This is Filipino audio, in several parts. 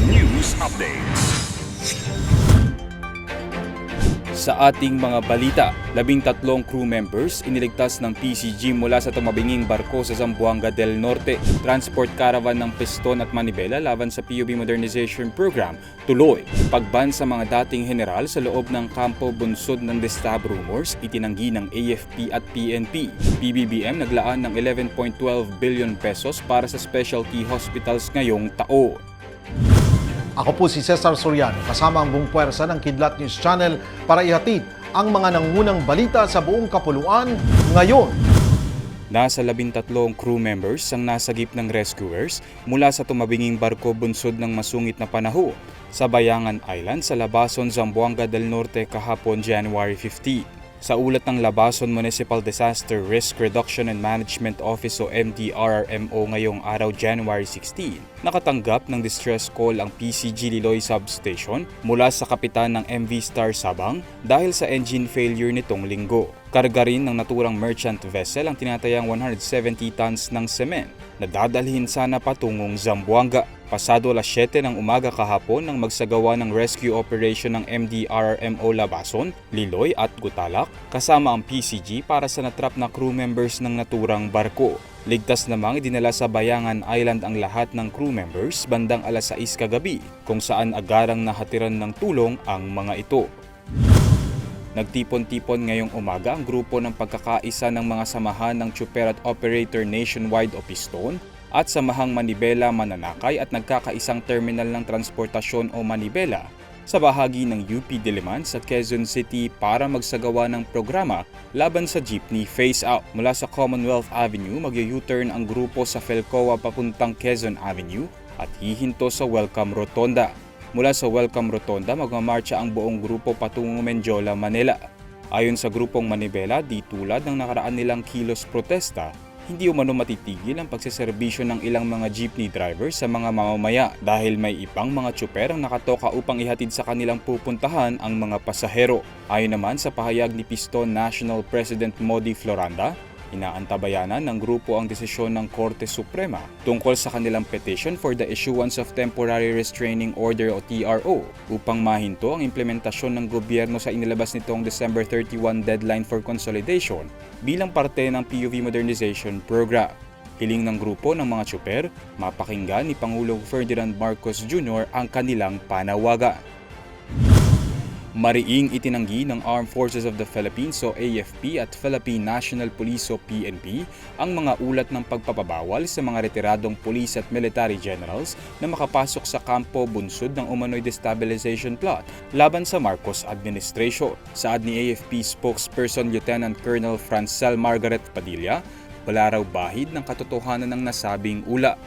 News Updates. Sa ating mga balita, 13 crew members iniligtas ng PCG mula sa tumabinging barko sa Zamboanga del Norte. Transport caravan ng piston at manibela laban sa PUB Modernization Program tuloy. Pagban sa mga dating general sa loob ng kampo bunsod ng Destab rumors, itinanggi ng AFP at PNP. PBBM naglaan ng 11.12 billion pesos para sa specialty hospitals ngayong taon. Ako po si Cesar Soriano, kasama ang buong puwersa ng Kidlat News Channel para ihatid ang mga nangunang balita sa buong kapuluan ngayon. Nasa 13 crew members ang nasagip ng rescuers mula sa tumabinging barko bunsod ng masungit na panahon sa Bayangan Island sa Labason, Zamboanga del Norte kahapon January 15. Sa ulat ng Labason Municipal Disaster Risk Reduction and Management Office o MDRRMO ngayong araw January 16, nakatanggap ng distress call ang PCG Liloy Substation mula sa kapitan ng MV Star Sabang dahil sa engine failure nitong linggo. Karga rin ng naturang merchant vessel ang tinatayang 170 tons ng semen na dadalhin sana patungong Zamboanga. Pasado alas 7 ng umaga kahapon nang magsagawa ng rescue operation ng MDRRMO Labason, Liloy at Gutalak kasama ang PCG para sa natrap na crew members ng naturang barko. Ligtas namang idinala sa Bayangan Island ang lahat ng crew members bandang alas 6 kagabi kung saan agarang nahatiran ng tulong ang mga ito. Nagtipon-tipon ngayong umaga ang grupo ng pagkakaisa ng mga samahan ng Chuper at Operator Nationwide o Piston at samahang manibela mananakay at nagkakaisang terminal ng transportasyon o manibela sa bahagi ng UP Diliman sa Quezon City para magsagawa ng programa laban sa jeepney phase-out. Mula sa Commonwealth Avenue, mag-U-turn ang grupo sa Felcoa papuntang Quezon Avenue at hihinto sa Welcome Rotonda. Mula sa Welcome Rotonda, magmamarcha ang buong grupo patungo Menjola, Manila. Ayon sa grupong manibela, di tulad ng nakaraan nilang kilos protesta, hindi umano matitigil ang pagseserbisyo ng ilang mga jeepney drivers sa mga mamamaya dahil may ibang mga tsuper ang nakatoka upang ihatid sa kanilang pupuntahan ang mga pasahero. Ayon naman sa pahayag ni Piston National President Modi Floranda, inaantabayanan ng grupo ang desisyon ng Korte Suprema tungkol sa kanilang petition for the issuance of Temporary Restraining Order o TRO upang mahinto ang implementasyon ng gobyerno sa inilabas nitong December 31 deadline for consolidation bilang parte ng PUV Modernization Program. Hiling ng grupo ng mga tsuper, mapakinggan ni Pangulong Ferdinand Marcos Jr. ang kanilang panawagan. Mariing itinanggi ng Armed Forces of the Philippines o AFP at Philippine National Police o PNP ang mga ulat ng pagpapabawal sa mga retiradong police at military generals na makapasok sa kampo bunsod ng umano'y destabilization plot laban sa Marcos administration. Saad ni AFP spokesperson Lieutenant Colonel Francel Margaret Padilla, wala raw bahid ng katotohanan ng nasabing ulat.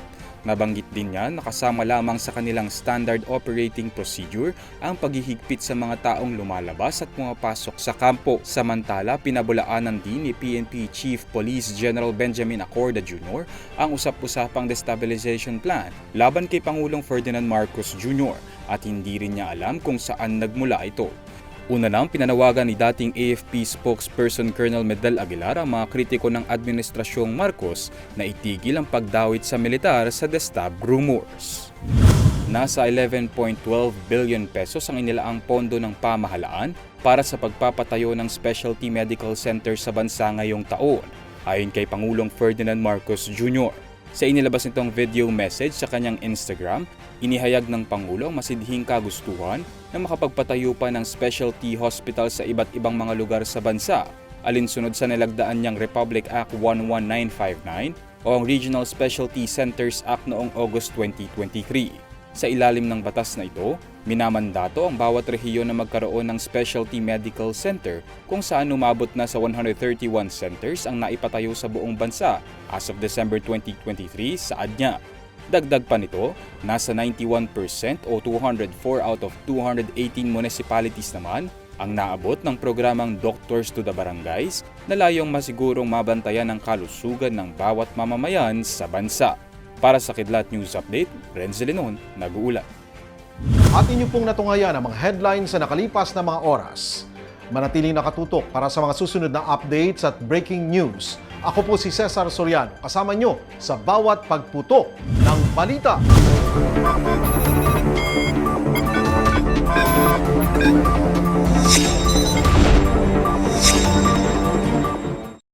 Nabanggit din niya na kasama lamang sa kanilang standard operating procedure ang paghihigpit sa mga taong lumalabas at pumapasok sa kampo. Samantala, pinabulaanan din ni PNP Chief Police General Benjamin Acorda Jr. ang usap-usapang destabilization plan laban kay Pangulong Ferdinand Marcos Jr. at hindi rin niya alam kung saan nagmula ito. Una nang pinanawagan ni dating AFP spokesperson Colonel Medel Aguilar ang mga kritiko ng Administrasyong Marcos na itigil ang pagdawit sa militar sa Destab rumors. Nasa 11.12 billion pesos ang inilaang pondo ng pamahalaan para sa pagpapatayo ng specialty medical center sa bansa ngayong taon, ayon kay Pangulong Ferdinand Marcos Jr. Sa inilabas nitong video message sa kanyang Instagram, inihayag ng Pangulo ang masidhing kagustuhan na makapagpatayo pa ng specialty hospital sa iba't ibang mga lugar sa bansa, alinsunod sa nilagdaan niyang Republic Act 11959 o ang Regional Specialty Centers Act noong August 2023. Sa ilalim ng batas na ito, minamandato ang bawat rehiyon na magkaroon ng specialty medical center kung saan umabot na sa 131 centers ang naipatayo sa buong bansa as of December 2023 saad niya. Dagdag pa nito, nasa 91% o 204 out of 218 municipalities naman ang naabot ng programang Doctors to the Barangays na layong masigurong mabantayan ang kalusugan ng bawat mamamayan sa bansa. Para sa Kidlat News Update, Renzo Lenon, nag-uulat. At inyo pong natungayan ang mga headlines sa nakalipas na mga oras. Manatiling nakatutok para sa mga susunod na updates at breaking news. Ako po si Cesar Soriano, kasama nyo sa bawat pagputok ng balita.